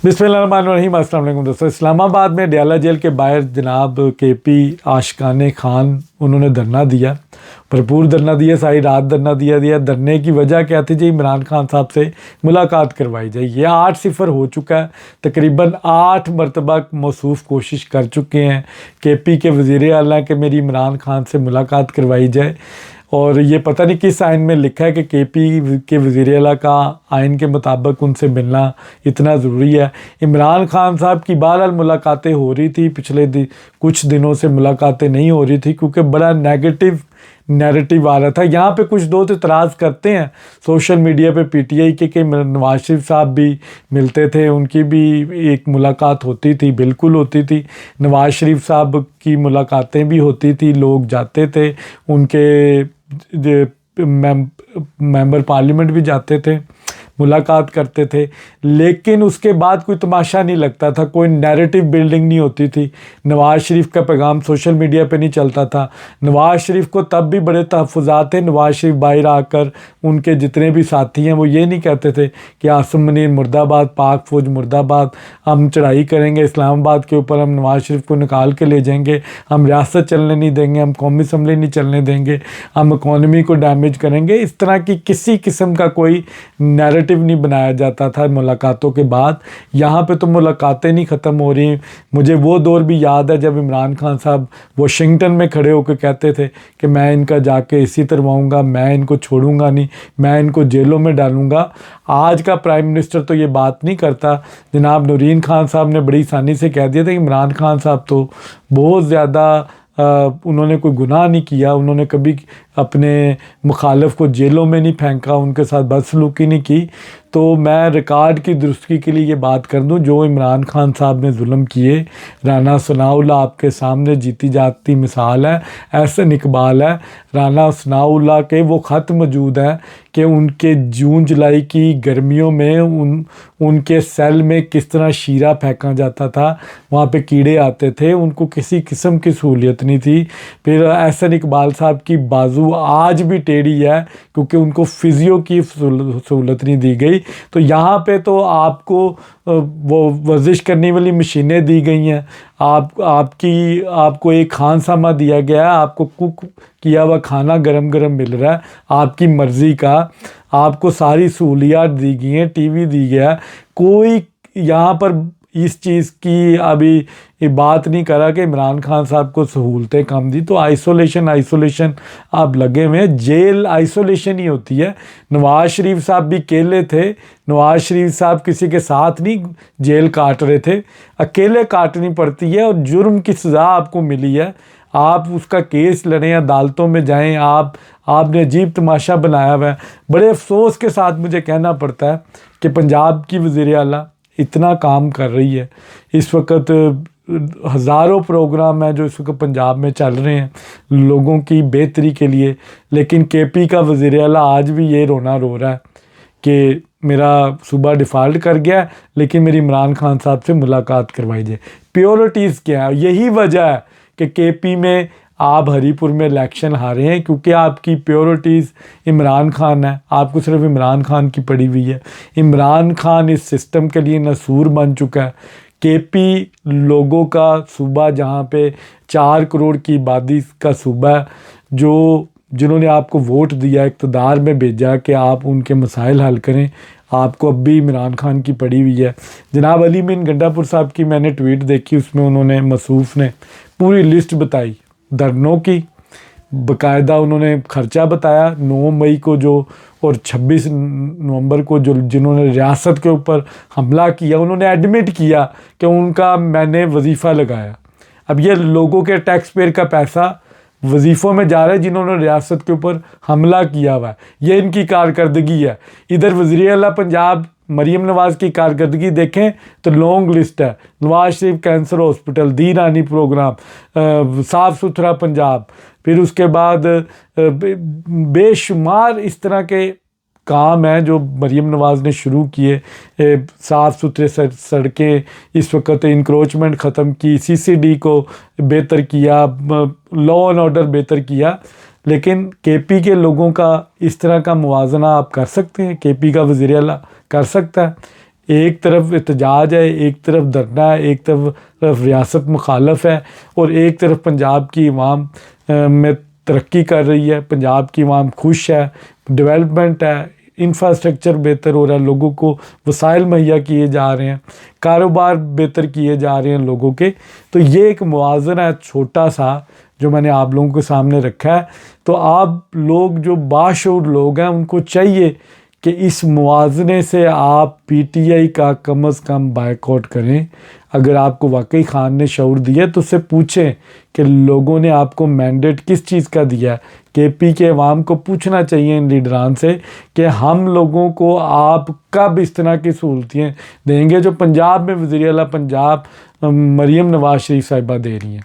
बिस्मिल्लाहिर्रहमानिर्रहीम। अस्सलाम वालेकुम दोस्तों। इस्लामाबाद में डयाला जेल के बाहर जनाब केपी आशिकाने खान उन्होंने धरना दिया, भरपूर धरना दिया, सारी रात धरना दिया। धरने की वजह क्या थी जी? इमरान खान साहब से मुलाकात करवाई जाए। ये 8-0 हो चुका है। तकरीबन 8 मरतबा मौसूफ़ कोशिश कर चुके हैं केपी के वज़ीर आला कि मेरी इमरान खान से मुलाकात करवाई जाए। और ये पता नहीं किस आइन में लिखा है कि केपी के वज़ीर आला का आइन के मुताबिक उनसे मिलना इतना ज़रूरी है। इमरान खान साहब की बहरहाल मुलाकातें हो रही थी, पिछले कुछ दिनों से मुलाकातें नहीं हो रही थी क्योंकि बड़ा नेगेटिव नैरेटिव आ रहा था। यहाँ पे कुछ दोस्त इतराज़ करते हैं सोशल मीडिया पे पीटीआई के नवाज शरीफ साहब भी मिलते थे, उनकी भी एक मुलाकात होती थी, बिल्कुल होती थी। नवाज शरीफ साहब की मुलाकातें भी होती थी, लोग जाते थे, उनके मेंबर पार्लियामेंट भी जाते थे, मुलाकात करते थे। लेकिन उसके बाद कोई तमाशा नहीं लगता था, कोई नैरेटिव बिल्डिंग नहीं होती थी। नवाज़ शरीफ का पैगाम सोशल मीडिया पे नहीं चलता था। नवाज़ शरीफ को तब भी बड़े तहफ़्फ़ुज़ात थे। नवाज़ शरीफ बाहर आकर उनके जितने भी साथी हैं वो ये नहीं कहते थे कि आसिम मुनीर मुर्दाबाद, पाक फ़ौज मुर्दाबाद, हम चढ़ाई करेंगे इस्लामाबाद के ऊपर, हम नवाज़ शरीफ को निकाल के ले जाएंगे, हम रियासत चलने नहीं देंगे, हम कौमी असम्बली नहीं चलने देंगे, हम इकॉनमी को डैमेज करेंगे। इस तरह की किसी किस्म का कोई नैरेटिव नहीं बनाया जाता था मुलाकातों के बाद। यहाँ पे तो मुलाकातें नहीं ख़त्म हो रही। मुझे वो दौर भी याद है जब इमरान खान साहब वाशिंगटन में खड़े होकर कहते थे कि मैं इनका जाके इसी तरवाऊँगा, मैं इनको छोड़ूंगा नहीं, मैं इनको जेलों में डालूंगा। आज का प्राइम मिनिस्टर तो ये बात नहीं करता। जनाब नूरीन खान साहब ने बड़ी आसानी से कह दिया था कि इमरान खान साहब तो बहुत ज़्यादा उन्होंने कोई गुनाह नहीं किया, उन्होंने कभी अपने मुखालिफ को जेलों में नहीं फेंका, उनके साथ बदसलूकी नहीं की। तो मैं रिकॉर्ड की दुरुस्ती के लिए ये बात कर दूं, जो इमरान खान साहब ने जुल्म किए, राना सनाउल्लाह आपके सामने जीती जाती मिसाल है, एहसन इकबाल है। राना सनाउल्लाह के वो ख़त मौजूद हैं कि उनके जून जुलाई की गर्मियों में उनके सेल में किस तरह शीरा फेंका जाता था, वहाँ पे कीड़े आते थे, उनको किसी किस्म की सहूलियत नहीं थी। फिर एहसन इकबाल साहब की बाजू आज भी टेढ़ी है क्योंकि उनको फिजियो की सहूलत नहीं दी गई। तो यहाँ पे तो आपको वो वर्जिश करने वाली मशीनें दी गई हैं, आपको एक खानसामा दिया गया है, आपको कुक किया हुआ खाना गरम गरम मिल रहा है आपकी मर्ज़ी का, आपको सारी सहूलियात दी गई हैं, टीवी दी गया है। कोई यहाँ पर इस चीज़ की अभी ये बात नहीं करा कि इमरान खान साहब को सहूलतें कम दी। तो आइसोलेशन आप लगे हुए हैं। जेल आइसोलेशन ही होती है। नवाज़ शरीफ साहब भी अकेले थे। नवाज़ शरीफ साहब किसी के साथ नहीं जेल काट रहे थे, अकेले काटनी पड़ती है। और जुर्म की सज़ा आपको मिली है, आप उसका केस लड़ें, अदालतों में जाएं, आपने अजीब तमाशा बनाया हुआ है। बड़े अफसोस के साथ मुझे कहना पड़ता है कि पंजाब की वज़ीर आला इतना काम कर रही है। इस वक्त हज़ारों प्रोग्राम हैं जो इस वक्त पंजाब में चल रहे हैं लोगों की बेहतरी के लिए, लेकिन केपी का वज़ीर आला आज भी ये रोना रो रहा है कि मेरा सूबा डिफ़ॉल्ट कर गया, लेकिन मेरी इमरान खान साहब से मुलाकात करवाई जाए। प्योरिटीज़ क्या है? यही वजह है कि केपी में आप हरीपुर में इलेक्शन हारे हैं, क्योंकि आपकी प्योरिटीज़ इमरान खान है। आपको सिर्फ इमरान खान की पड़ी हुई है। इमरान खान इस सिस्टम के लिए नसूर बन चुका है। केपी लोगों का सूबा, जहाँ पे 4 करोड़ की आबादी का सूबा है, जिन्होंने आपको वोट दिया, इक़्तिदार में भेजा कि आप उनके मसाइल हल करें, आपको अब भी इमरान खान की पड़ी हुई है। जनाब अली मीन गंडापुर साहब की मैंने ट्वीट देखी, उसमें उन्होंने मसूफ़ ने पूरी लिस्ट बताई धरनों की, बाकायदा उन्होंने ख़र्चा बताया। 9 मई को जो और 26 नवंबर को जिन्होंने रियासत के ऊपर हमला किया, उन्होंने एडमिट किया कि उनका मैंने वजीफ़ा लगाया। अब ये लोगों के टैक्स पेयर का पैसा वजीफ़ों में जा रहा है जिन्होंने रियासत के ऊपर हमला किया हुआ है। ये इनकी कारकर्दगी है। इधर वज़ीर आला पंजाब मरीम नवाज़ की कारकर्दगी देखें तो लॉन्ग लिस्ट है। नवाज शरीफ कैंसर हॉस्पिटल, दी रानी प्रोग्राम, साफ़ सुथरा पंजाब, फिर उसके बाद बेशुमार इस तरह के काम हैं जो मरीम नवाज़ ने शुरू किए। साफ़ सुथरे सड़कें, इस वक्त इंक्रोचमेंट ख़त्म की, सीसीडी को बेहतर किया, लॉ एंड ऑर्डर बेहतर किया। लेकिन केपी के लोगों का इस तरह का मुवाजना आप कर सकते हैं? केपी का वज़ीर आला कर सकता है? एक तरफ एहतजाज है, एक तरफ धरना है, एक तरफ रियासत मुखालफ है, और एक तरफ पंजाब की अवाम में तरक्की कर रही है, पंजाब की अवाम खुश है, डेवलपमेंट है, इंफ्रास्ट्रक्चर बेहतर हो रहा है, लोगों को वसाइल मुहैया किए जा रहे हैं, कारोबार बेहतर किए जा रहे हैं लोगों के। तो ये एक मुवाज़ना है छोटा सा जो मैंने आप लोगों के सामने रखा है। तो आप लोग जो बाशऊर लोग हैं उनको चाहिए कि इस मुवाज़ने से आप पीटीआई का कम अज़ कम बायकॉट करें। अगर आपको वाकई खान ने शऊर दिया तो उससे पूछें कि लोगों ने आपको मैंडेट किस चीज़ का दिया है। केपी के अवाम को पूछना चाहिए इन लीडरान से कि हम लोगों को आप कब इस तरह की सहूलतें देंगे जो पंजाब में वज़ीर आला पंजाब मरीम नवाज़ शरीफ साहिबा दे रही हैं।